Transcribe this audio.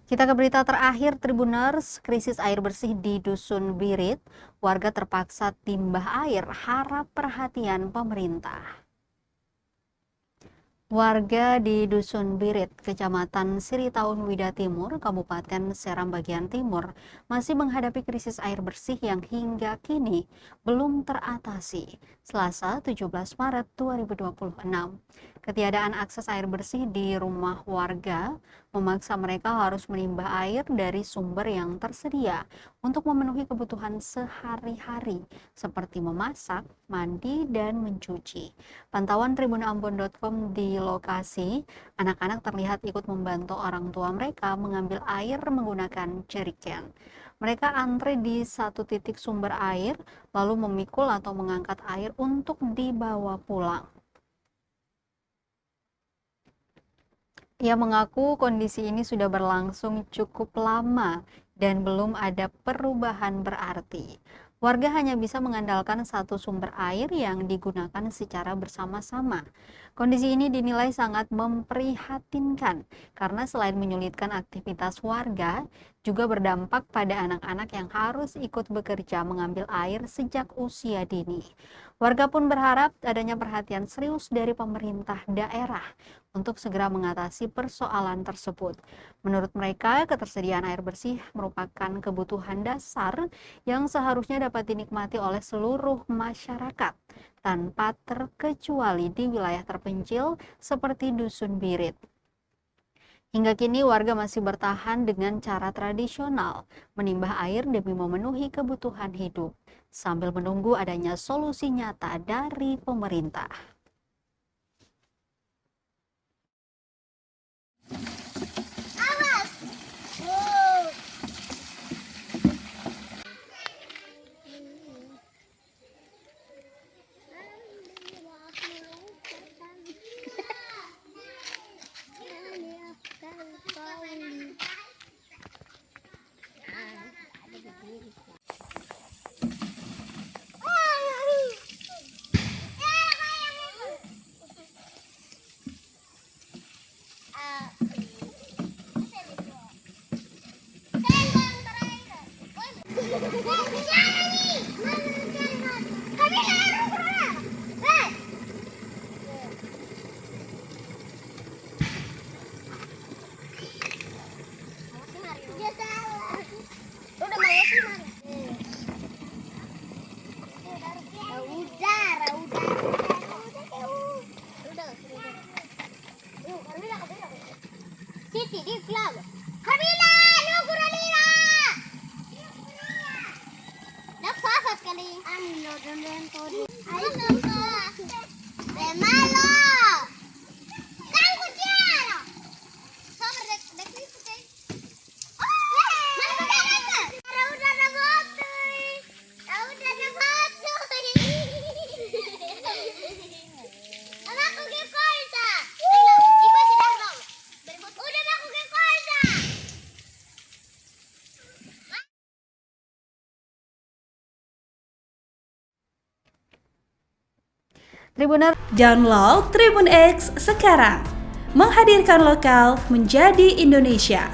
Kita ke berita terakhir, Tribuners, krisis air bersih di Dusun Birit, warga terpaksa timbah air, harap perhatian pemerintah. Warga di Dusun Birit, Kecamatan Siritaun Wida Timur, Kabupaten Seram bagian Timur, masih menghadapi krisis air bersih yang hingga kini belum teratasi. Selasa 17 Maret 2026, ketiadaan akses air bersih di rumah warga memaksa mereka harus menimba air dari sumber yang tersedia untuk memenuhi kebutuhan sehari-hari seperti memasak, mandi, dan mencuci. Pantauan tribunambon.com di lokasi, anak-anak terlihat ikut membantu orang tua mereka mengambil air menggunakan jerigen. Mereka antre di satu titik sumber air, lalu memikul atau mengangkat air untuk dibawa pulang. Ia mengaku kondisi ini sudah berlangsung cukup lama dan belum ada perubahan berarti. Warga hanya bisa mengandalkan satu sumber air yang digunakan secara bersama-sama. Kondisi ini dinilai sangat memprihatinkan karena selain menyulitkan aktivitas warga, juga berdampak pada anak-anak yang harus ikut bekerja mengambil air sejak usia dini. Warga pun berharap adanya perhatian serius dari pemerintah daerah untuk segera mengatasi persoalan tersebut. Menurut mereka, ketersediaan air bersih merupakan kebutuhan dasar yang seharusnya dapat dinikmati oleh seluruh masyarakat tanpa terkecuali di wilayah terpencil seperti Dusun Birit. Hingga kini warga masih bertahan dengan cara tradisional, menimba air demi memenuhi kebutuhan hidup, sambil menunggu adanya solusi nyata dari pemerintah. Siti di club. Kabila, no guralira. Nafasa sekali. Ano dan todi. Ayo nafasa. De malo. Kan kuciara. Sama dek itu deh. Mana bagaimana? Udah na botoy. Udah na botoy. Aku ke koisa. Ipa sedang dong. Udah aku ke koisa. Tribuner, download Tribun X sekarang. Menghadirkan lokal menjadi Indonesia.